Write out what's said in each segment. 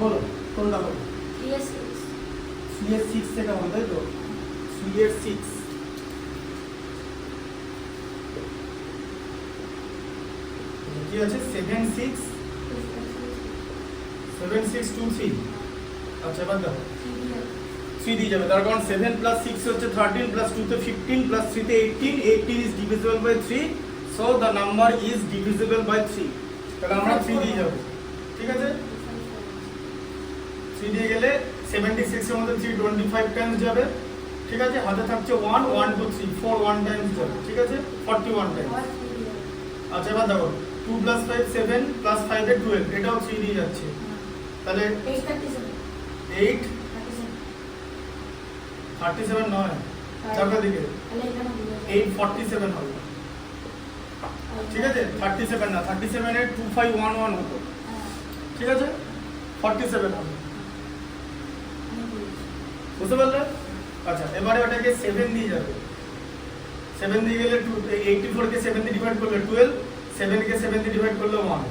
বলো কোনটা বলো? 3 এর 6 থেকে হবে তাই তো? 3 এর 6 কি আছে? 7 6 7 6 2 3। আচ্ছা এবার দেখো 3 দিয়ে যাবে, তার কারণ 7 প্লাস 6 হচ্ছে 13 প্লাস 2 তে 15 প্লাস 3 তে 18, 18 is divisible by 3, so the number is divisible by 3। তাহলে আমরা 3 দিয়ে যাব, ঠিক আছে? 3 দিয়ে গেলে 76 এর মধ্যে 3 25 টাইমস যাবে, ঠিক আছে? হাতে থাকছে 1 1 2 3 4 1 টাইমস যাবে, ঠিক আছে? 41 টাইমস। আচ্ছা এবার দেখো 2 প্লাস 5 7 প্লাস 5 এর 12, এটাও 3 দিয়ে যাচ্ছে, তাহলে 8 37 নয়, চারটা দিকে 8 47 হবে, ঠিক আছে? 37 না, 37 এর 2511 হতো, ঠিক আছে? 47 হবে, বুঝতে পারলে? আচ্ছা এবারে ওটাকে 7 দিয়ে যাবে, 7 দিয়ে গেলে 84 কে 7 দিয়ে ডিভাইড করলে 12, 7 কে 7 দিয়ে ডিভাইড করলে 1,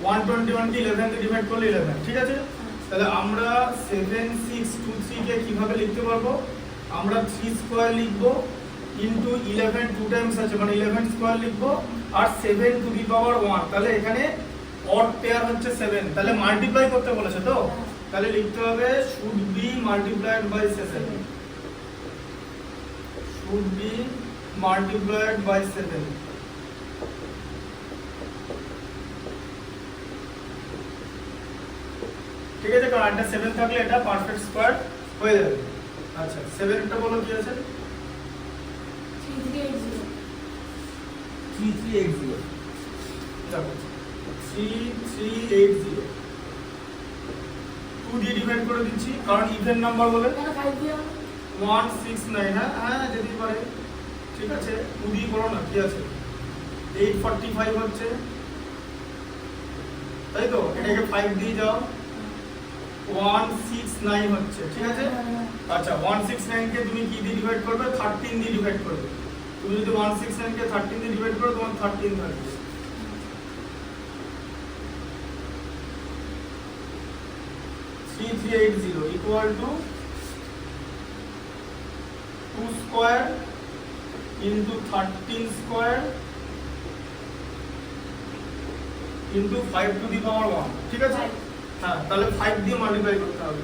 121 কে 11 দিয়ে ডিভাইড করলে 11, ঠিক আছে? তাহলে আমরা 7 6 2 3 কে কিভাবে লিখতে পারবো? আমরা 3 স্কয়ার লিখবো ইনটু 11 টু টাইমস আছে মানে 11 স্কয়ার লিখবো আর 7 টু দি পাওয়ার 1। তাহলে এখানে অড পেয়ার হচ্ছে 7, তাহলে মাল্টিপ্লাই করতে বলেছে তো, তাহলে লিখতে হবে should be multiplied by 7, should be multiplied by 7। ঠিক আছে, কারণ এটা 7 থাকলে এটা পারফেক্ট স্কয়ার হয়ে যাবে। আচ্ছা 7 টা বলো কি আছে? 3380। দেখো 3380 2 দিয়ে ডিভাইড করে দিচ্ছি কারণ ইভেন নাম্বার বলে 169। হ্যাঁ যেতে পারে, ঠিক আছে? 2 দিয়ে করো না, কি আছে? 845 হচ্ছে, তাই তো? এটাকে 5 দিয়ে যাও, 169 হচ্ছে, ঠিক আছে? আচ্ছা 169 কে তুমি কি দিয়ে ডিভাইড করবে? 13 দিয়ে ডিভাইড করবে। তুমি যদি 169 কে 13 দিয়ে ডিভাইড করো তোমার 13 থাকবে। 3380 equal to 2 square into 13 square into 5 to the power 1, ঠিক আছে? হ্যাঁ তাহলে 5 দিয়ে মাল্টিপ্লাই করতে হবে।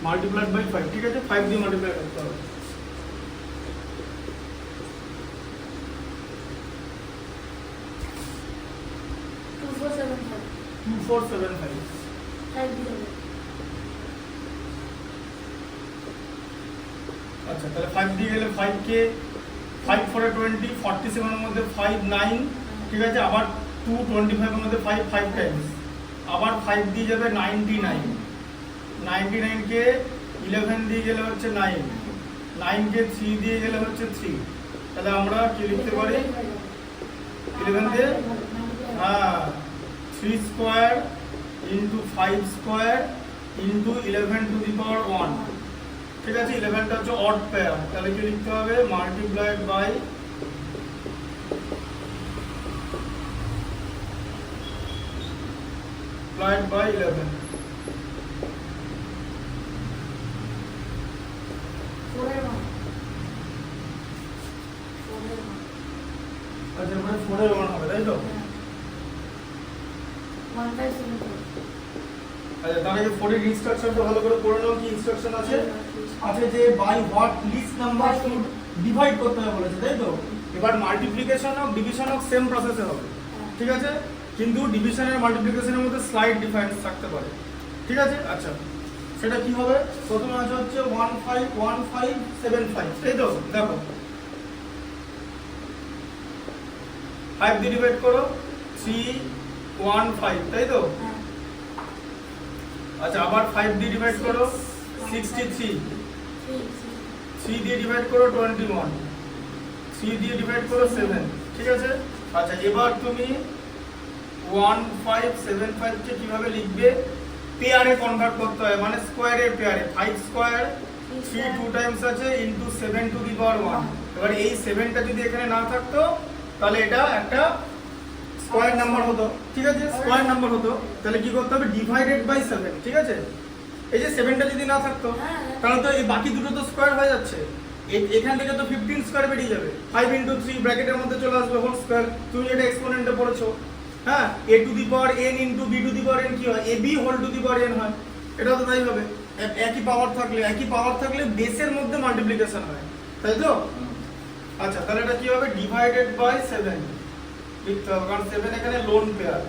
মাল্টিপ্লাইড বাই 5, ঠিক আছে? 5 দিয়ে মাল্টিপ্লাই করতে হবে। টু 475। আচ্ছা তাহলে 5 দিয়ে গেলে 5 কে 5 4 20 47 এর মধ্যে 5 9, ঠিক আছে? আবার 2 25 এর মধ্যে 5 5 টাইমস, আবার 5 দিয়ে যাবে 99, 99 কে 11 দিয়ে গেলে হচ্ছে 9, 9 কে 3 দিয়ে গেলে হচ্ছে 3। তাহলে আমরা কি লিখতে পারি? 11 দিয়ে হ্যাঁ 3 square into 5 square into 11 to the power 1, ঠিক আছে? 11 টা হচ্ছে অড পেয়ার, তাহলে কি লিখতে হবে? Multiplied by 11। আচ্ছা মানে 4 এর 1 হবে, তাই তো? আচ্ছা তাহলে 4 এর ইনস্ট্রাকশনটা ভালো করে পড়ে নাও। কি ইনস্ট্রাকশন আছে? আছে যে by what list number should divide করতে হবে বলেছে, তাই তো? এবার মাল্টিপ্লিকেশন আর ডিভিশন অফ সেম প্রসেসে হবে, ঠিক আছে? কিন্তু ডিভিশন আর মাল্টিপ্লিকেশনের মধ্যে স্লাইড ডিফারেন্স থাকতে পারে, ঠিক আছে? আচ্ছা সেটা কি হবে? প্রথমে আছে হচ্ছে 151575, তাই তো? দেখো 5 দিয়ে ডিভাইড করো 315, তাই তো? আচ্ছা আবার 5 দিয়ে ডিভাইড করো 63, 3 দিয়ে ডিভাইড করো 21, 3 দিয়ে ডিভাইড করো 7, ঠিক আছে? আচ্ছা এবার তুমি 1575 কে কিভাবে লিখবে, পেয়ারে কনভার্ট করতে হয়, মানে স্কোয়ারের পেয়ারে। 5 স্কোয়ার 3 2 টাইমস আছে ইনটু 7 টু দি পাওয়ার 1। এবার এই 7টা যদি এখানে না থাকতো তাহলে এটা একটা স্কোয়ার নাম্বার হতো, ঠিক আছে, স্কোয়ার নাম্বার হতো। তাহলে কি করতে হবে, ডিভাইডেড বাই 7, ঠিক আছে। এই যে 7টা যদি না থাকতো তাহলে তো এই বাকি দুটো তো স্কোয়ার হয়ে যাচ্ছে, এখান থেকে তো 15 স্কোয়ার বেরিয়ে যাবে। 5 ইনটু 3 ব্র্যাকেটের মধ্যে চলে আসবে হোল স্কোয়ার। তুমি এটা এক্সপোনেন্টে পড়েছো, হ্যাঁ, a to the power n into b to the power n কি হয়, ab whole to the power n হয়। এটা তো তাই হবে, একই পাওয়ার থাকলে বেসের মধ্যে মাল্টিপ্লিকেশন হয়, তাই তো। আচ্ছা, তাহলে এটা কি হবে, ডিভাইডেড বাই 7 লিখতে হবে, কারণ 7 এখানে লোন পেয়ার।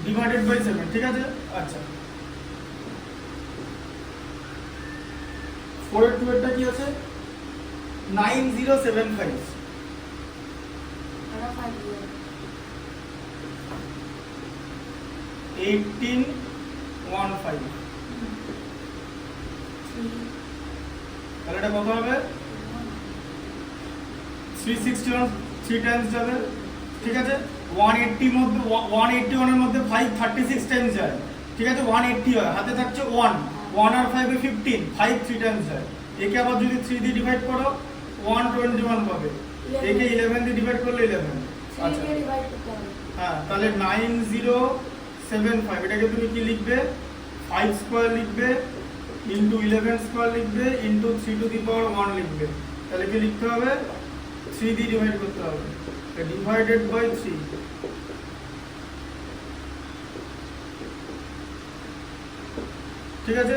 ডিভাইডেড বাই 7, ঠিক আছে। আচ্ছা, 4 এর 2 এরটা কি আছে, 9075 1815। তাহলে এটা কত হবে, 361 3 টাইমস যাবে, ঠিক আছে। 180 মধ্যে 181 এর মধ্যে 5 36 টাইমস যায়, ঠিক আছে। 180 হয়, হাতে থাকছে 1 আর 5 এ 15, 5 3 টাইমস যায়। একে আবার যদি 3 দিয়ে ডিভাইড করো 121 পাবে, একে 11 দিয়ে ডিভাইড করলে 11। আচ্ছা, হ্যাঁ, তাহলে 9075 এটাকে তুমি কি লিখবে, 5 স্কয়ার লিখবে ইনটু 11 স্কয়ার লিখবে ইনটু 3 টু দি পাওয়ার 1 লিখবে। তাহলে কি লিখতে হবে, 3 দিয়ে ডিভাইড করতে হবে, ডিভাইডেড বাই 3, ঠিক আছে।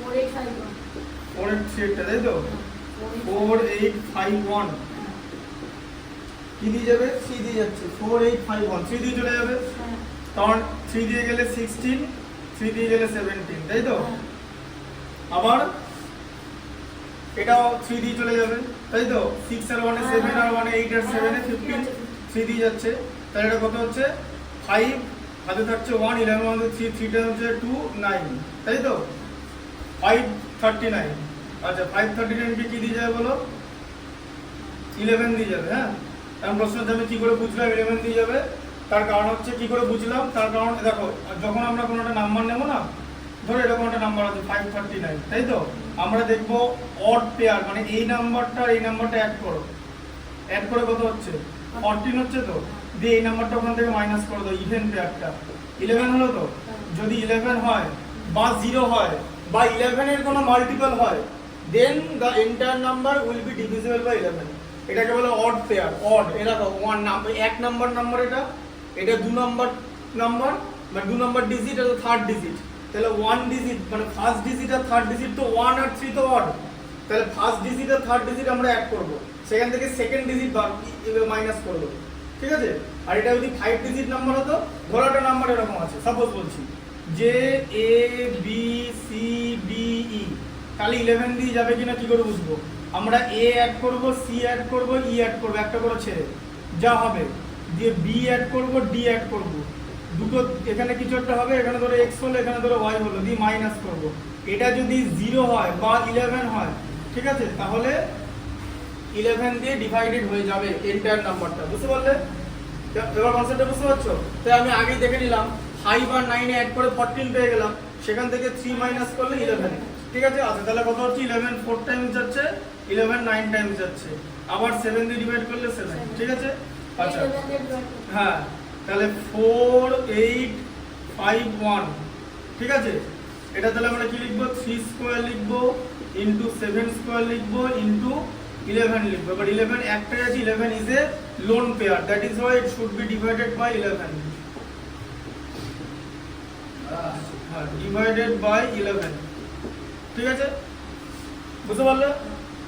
4851 তাই তো, 4851 কি দিয়ে যাবে, 3 দিয়ে যাচ্ছে, 4851 3 দিয়ে চলে যাবে, কারণ 3 দিয়ে গেলে 16, 3 দিয়ে গেলে 17, তাই তো। আবার এটাও 3 দিয়ে চলে যাবে, তাই তো। 6 আর 1 এ 7 আর 1 এ 8 আর 7 এ 15, 3 দিয়ে যাচ্ছে। তাহলে এটা কত হচ্ছে, 5 হাতে থাকছে 1, 11 মধ্যে 3 3 টা হচ্ছে 2 9, তাই তো। 539। আচ্ছা, 539 কে কি দিয়ে যাবে বলো, 11 দিয়ে যাবে। হ্যাঁ, এখন প্রশ্ন হচ্ছে আমি কি করে বুঝলাম 11 দিয়ে যাবে, তার কারণ হচ্ছে কি করে বুঝলাম, তার কারণ দেখো, যখন আমরা কোনো একটা নাম্বার নেব না, ধরো এরকম একটা নাম্বার আছে 539, তাই তো। আমরা দেখবো অড পেয়ার, মানে এই নাম্বারটা আর এই নাম্বারটা অ্যাড করে কত হচ্ছে, 14 হচ্ছে তো, দিয়ে এই নাম্বারটা ওখান থেকে মাইনাস করে দাও, ইভেন পেয়ারটা 11 হলো তো। যদি 11 হয় বা 0 হয় বা 11 এর কোনো মাল্টিপল হয়, then the entire number will be divisible by 11। এটাকে বলে অড পেয়ার। অড, এটা তো 1 নাম্বার, 1 নাম্বার এটা 2 নাম্বার মানে 2 নাম্বার ডিজিট, এটা 3rd ডিজিট। তাহলে 1 ডিজিট মানে ফার্স্ট ডিজিট আর 3rd ডিজিট তো 1 আর 3 তো অড, তাহলে ফার্স্ট ডিজিট আর 3rd ডিজিট আমরা অ্যাড করব, সেখান থেকে সেকেন্ড ডিজিট মাইনাস করব, ঠিক আছে। আর এটা যদি 5 ডিজিট নাম্বার হতো, ধরো একটা নাম্বার এরকম আছে, সাপোজ বলছি যে A B C D E, তাহলে 11 দিয়ে যাবে কিনা কি করে বুঝবো, আমরা এ অ্যাড করব, সি অ্যাড করব, ই অ্যাড করব, একটা করে ছেড়ে যা হবে, দিয়ে বি অ্যাড করব, ডি অ্যাড করব, দুটো এখানে কিছু একটা হবে, এখানে ধরো x হলো, এখানে ধরো y হলো, দিয়ে মাইনাস করব। এটা যদি 0 হয় বা 11 হয়, ঠিক আছে, তাহলে 11 দিয়ে ডিভাইডেড হয়ে যাবে এন্টায়ার নাম্বারটা, বুঝতে পারলে। এবার কনসেপ্টটা বুঝতে পারছো। তাই আমি আগেই দেখে নিলাম, 5 আর 9 এ অ্যাড করে 14 পেয়ে গেলাম, সেখান থেকে 3 মাইনাস করলে 11, ঠিক আছে। আচ্ছা, তাহলে কত হচ্ছে, 11 4 টাইমস যাচ্ছে, 11 9 টাইমস যাচ্ছে, আবার 7 দিয়ে ডিভাইড করলে 7, ঠিক আছে। আচ্ছা, হ্যাঁ, তাহলে 4851, ঠিক আছে। এটা তাহলে আমরা কি লিখবো, 3 স্কয়ার লিখবো ইনটু 7 স্কয়ার লিখবো ইনটু 11 লিখবো। বাট 11 একটাই আছে, 11 is a lone pair, that is why it should be divided by 11। হ্যাঁ, ডিভাইডেড বাই 11, ঠিক আছে, বুঝতে পারলে,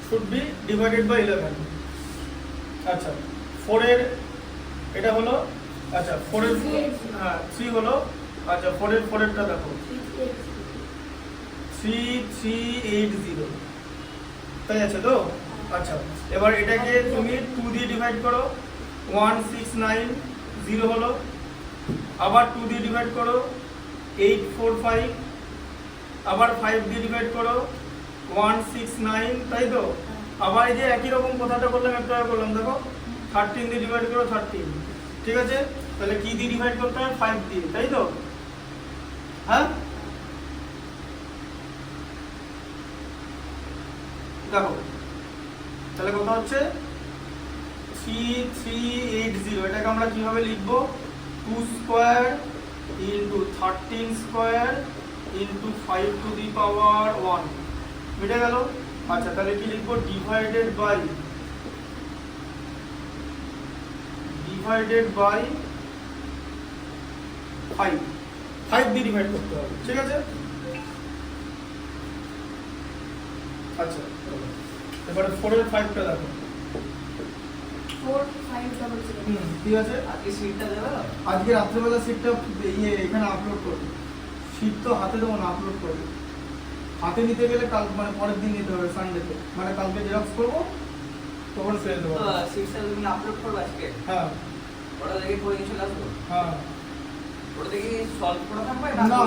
শুড বি ডিভাইডেড বাই 11। আচ্ছা, 4 এর এটা হলো, আচ্ছা 4 এর, হ্যাঁ 3 হলো। আচ্ছা, 4 এর 4 এরটা দেখো, 3380, তাই আছে তো। আচ্ছা, এবার এটাকে তুমি 2 দিয়ে ডিভাইড করো, 1690 হলো, আবার 2 দিয়ে ডিভাইড করো 845, আবার 5 দিয়ে ডিভাইড করো 169, তাই তো? আবার এই যে একই রকম কথাটা করলাম, একটু আগে করলাম, দেখো 13 দিয়ে ডিভাইড করো 13, ঠিক আছে? তাহলে কি দিয়ে ডিভাইড করতে হবে? 5 দিয়ে, তাই তো? হ্যাঁ, দেখো তাহলে কত হচ্ছে? 3380। এটাকে আমরা কিভাবে লিখবো? 2 square into 13 square into 5 to the power 1, মিটে গেল। আচ্ছা, তাহলে কি লিখবো? ডিভাইডেড বাই 5 দিয়ে ডিভাইড করতে হবে, ঠিক আছে? আচ্ছা, এবারে 4 এর 5টা দেখো। 4500। ঠিক আছে, আজকে সিটটা দেবে না? আজকে রাত্রেবেলা সিটটা এখানে আপলোড করবে। সিট তো হাতে দেবো না, আপলোড করবে। হাতে নিতে গেলে কাল মানে পরের দিন নিতে হবে, সানডেতে, মানে কালকে জেরক্স করবো তখন ফেলে দেবো। তো সিটটা তুমি আপলোড করবে আজকে? হ্যাঁ ওটা দেখে করে নিয়ে চলে আসবো। হ্যাঁ, ওটা দেখে সলভ করা থাকবে না না,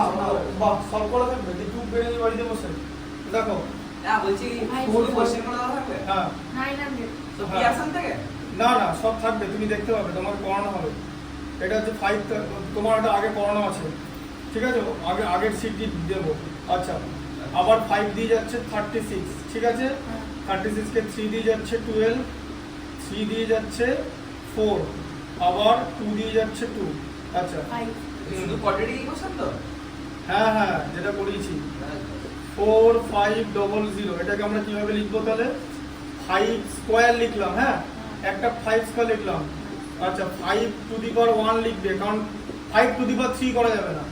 সলভ করা থাকবে, একটু বেড়ে নিয়ে বাড়িতে বসে দেখো। না বলছি ফুল কোশ্চেন করে দেওয়া থাকবে? হ্যাঁ 900। তো পিয়ারসন থেকে? না না, সব থাকবে, তুমি দেখতে পাবে, তোমাকে পড়ানো হবে। এটা হচ্ছে 5, তোমার ওটা আগে পড়ানো আছে, ঠিক আছে? আগের সিটটি দেবো। আচ্ছা, আবার 5 দিয়ে যাচ্ছে 36, ঠিক আছে? 36 কে 3 দিয়ে যাচ্ছে 12, 3 দিয়ে যাচ্ছে 4, আবার 2 দিয়ে যাচ্ছে 2। আচ্ছা, 5। শুধু কোয়াড্রেটিক কোশ্চেন তো? হ্যাঁ হ্যাঁ, যেটা করিয়েছি 4500। এটাকে আমরা কিভাবে লিখবো তাহলে? 5 স্কোয়ার লিখলাম, হ্যাঁ, একটা 5 স্কোয়ার লিখলাম। আচ্ছা, 5 টু দি পাওয়ার 1 লিখবে, কারণ 5 টু দি পাওয়ার 3 করা যাবে না।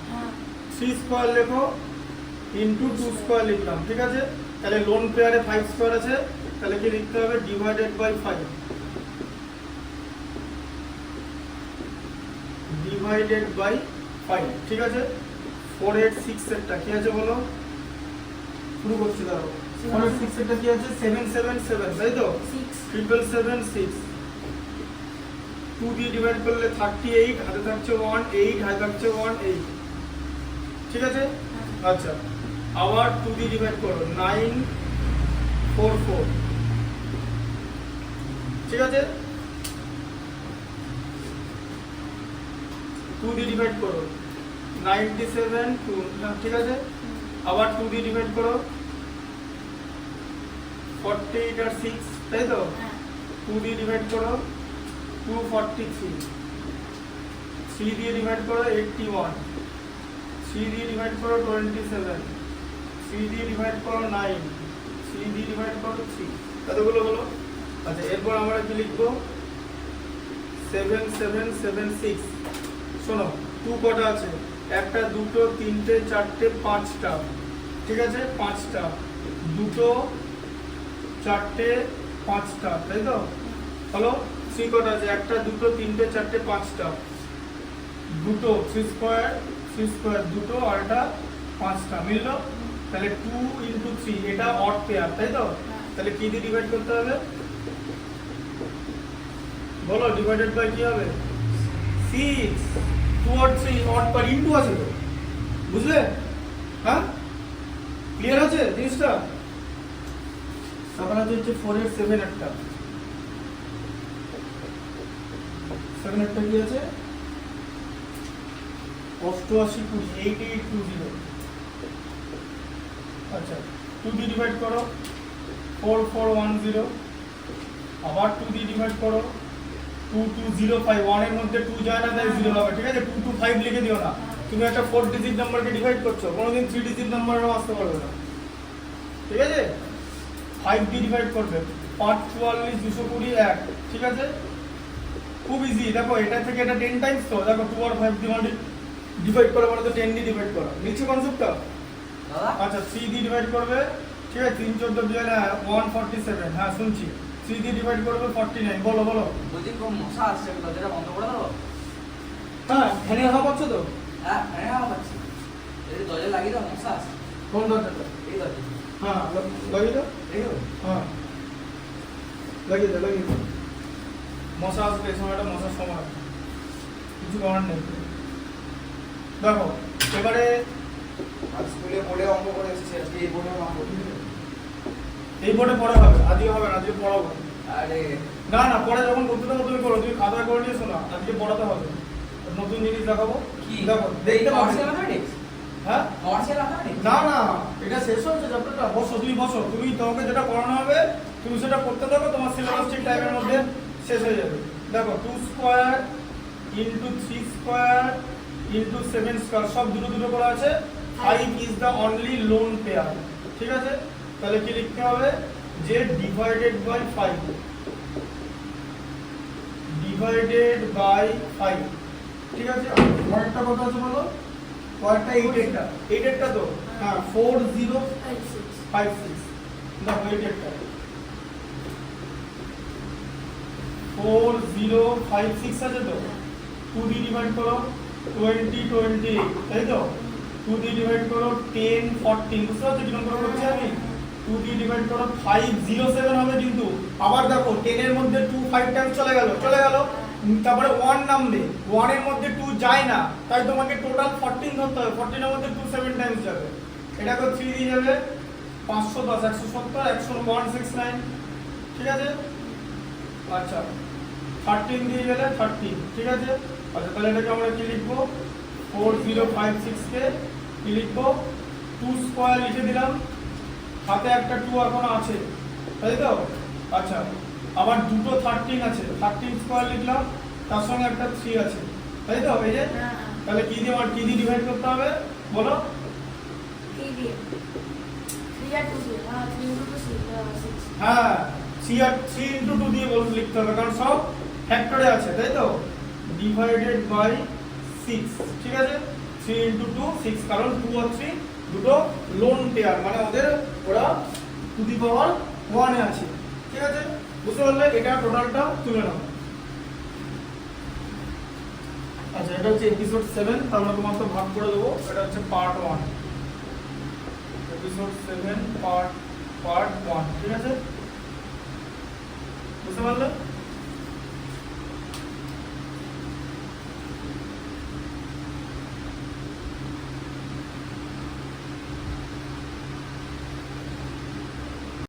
3 স্কোয়ার লেখো ইন্টু 2 স্কোয়ার লিখলাম, ঠিক আছে? তাহলে লোন পেয়ারে 5 স্কোয়ার আছে, তাহলে কি লিখতে হবে? ডিভাইডেড বাই 5, ডিভাইডেড বাই 5, ঠিক আছে? 486 এরটা কি আছে বলো? শুরু করছি, দাঁড়াও। 486 এরটা কি আছে? 777, তাই তো? 6। 777 6। 2 দিয়ে ডিভাইড করলে 38, হাতে থাকছে 1, 8 হাতে থাকছে 1, 8, ঠিক আছে? আচ্ছা, আবার 2 দিয়ে ডিভাইড করো 944, ঠিক আছে? 2 দিয়ে ডিভাইড করো 97 2, ঠিক আছে? আবার 2 দিয়ে ডিভাইড করো 48 আর 6, তাই তো? 2 দিয়ে ডিভাইড করো 243, 3 দিয়ে ডিভাইড করো 81, 3 দিয়ে ডিভাইড করো 27, 3 দিয়ে ডিভাইড করো 9, 3 দিয়ে ডিভাইড করো 3, কতগুলো হলো? আচ্ছা, এরপর আমরা কি লিখবো? 7776। শোনো, 2 কটা আছে? একটা, দুটো, তিনটে, চারটে, 5টা, ঠিক আছে? 5টা, দুটো, চারটে, 5টা, তাই তো? হলো। 3 কটা আছে? একটা, দুটো, তিনটে, চারটে, 5টা, দুটো, 3 স্কোয়ার, 3 স্কোয়ার দুটো, আর এটা 5টা, মিললো? তাহলে 2 ইন্টু 3, এটা অড পেয়ার, তাই তো? তাহলে কি দিয়ে ডিভাইড করতে হবে বলো? ডিভাইডেড বাই কি হবে? 6। 2 আর 3 অড পেয়ার, ইনটু আছে তো, বুঝলে? হ্যাঁ, ক্লিয়ার আছে জিনিসটা? তারপরে হচ্ছে 4 এর 7 একটা, 7 একটা কি আছে? 88 20, 8820। আচ্ছা, 2 দিয়ে ডিভাইড করো 4410, আবার 2 দিয়ে ডিভাইড করো 2205। 1 এর মধ্যে 2 যায় না, তাই 0 হবে, ঠিক আছে? 225 লিখে দিও না। তুমি একটা 4 ডিজিট নাম্বারকে ডিভাইড করছো, কোনোদিন 3 ডিজিট নাম্বারও আসতে পারবে না, ঠিক আছে? 5 দিয়ে ডিভাইড করবে 544 220 1, ঠিক আছে? খুব ইজি। দেখো, এটা থেকে এটা 10 টাইমস, তো দেখো 2 আর 5 দিয়ে ডিভাইড করা মানে তো 10 দিয়ে ডিভাইড করা, নিচে কনসেপ্টটা? দাদা আচ্ছা, 3 দিয়ে ডিভাইড করবে, ঠিক আছে? 3 14 দিয়ে 147, হ্যাঁ শুনছি। 3 দিয়ে ডিভাইড করবে 49, বলো বলো। বলছি খুব মশা আসছে, দরজাটা বন্ধ করে দেবো? হ্যাঁ, ফ্যানের হাওয়া পাচ্ছ তো? হ্যাঁ হ্যাঁ হাওয়া পাচ্ছি। এই দরজা লাগিয়ে দাও, মশা আসছে। কোন দরজাটা? এই দরজা হ্যাঁ, লাগিয়ে দাও। এই তো। হ্যাঁ, লাগিয়ে দাও, লাগিয়ে দাও। মশা আসবে, এই সময়টা মশার সময়, কিছু করার নেই। দেখো, এবারে আজ স্কুলে বোর্ডে অঙ্ক করে এসেছি, আজকে এই বোর্ডে অঙ্ক, ঠিক আছে? এই বোর্ডে পড়া হবে, আজকে হবে না, আজকে পড়াবো। আরে না না, পরে যখন করতে থাকো তুমি করো, তুমি খাতা করে নিয়ে শোনা, আজকে পড়াতে হবে। নতুন জিনিস দেখাবো, কি দেখো দেখতে পাচ্ছি। Commercial mathematics? হ্যাঁ কমার্শিয়াল ম্যাথমেটিক্স? না না, এটা শেষ হচ্ছে চ্যাপ্টারটা। বসো তুমি, বসো তুমি, তোমাকে যেটা পড়ানো হবে তুমি সেটা করতে থাকো, তোমার সিলেবাস ঠিক টাইমের মধ্যে শেষ হয়ে যাবে। দেখো 2 square into 3 square into 7 square সব দুটো দুটো করে আছে। 5 is the only lone pair. ঠিক আছে, তাহলে কি লিখতে হবে, যে ডিভাইডেড বাই 5, ডিভাইডেড বাই 5। ঠিক আছে, পরেরটা কত আছে বলো, পরেরটা 8 এরটা, 8 এরটা তো হ্যাঁ 4056 দেখো 8 এরটা 4056 আছে তো, 2 দিয়ে ডিভাইড করো 20 28, তাই তো 2 দিয়ে ডিভাইড করো 10 14, বুঝতে পারছো কি নম্বর করছি আমি। 2 দিয়ে ডিভাইড করো 507 হবে, কিন্তু আবার দেখো 10 এর মধ্যে 2 5 টাইমস চলে গেল, তারপরে 1 নামবে, 1 এর মধ্যে 2 যায় না, তাই তোমাকে টোটাল 14 ধরতে হবে। 14 এর মধ্যে 2 7 টাইমস যাবে, এটাকে 3 দিয়ে যাবে 510 170 169। ঠিক আছে, আচ্ছা 13 দিয়ে গেলে 13। ঠিক আছে, আচ্ছা তাহলে এটাকে আমরা কি লিখবো, 4056 কে কি লিখবো, 2 স্কয়ার লিখে দিলাম, হাতে একটা 2 এখনো আছে, তাই তো। আচ্ছা আবার দুটো 13 আছে, 13 স্কয়ার লিখলাম, তার সঙ্গে একটা 3 আছে, তাই তো। এই যে তাহলে কি দিয়ে কি দিয়ে ডিভাইড করতে হবে বলো, হ্যাঁ 3 ইনটু 2 দিয়ে লিখতে হবে, কারণ সব ফ্যাক্টরে আছে, তাই তো। Divided by 6। ঠিক আছে, 3 ইনটু 2 6, কারণ 2 আর 3 দুটো লোন পেয়ার, মানে ওরা টু দি পাওয়ার 1 এ আছে। ঠিক আছে, বুঝতে পারলে, এটা টোটালটা তুলে নাও। আচ্ছা এটা হচ্ছে এপিসোড 7, আমরা তোমার তো ভাগ করে দেবো, এটা হচ্ছে পার্ট 1, এপিসোড 7 পার্ট 1। ঠিক আছে, বুঝতে পারলে।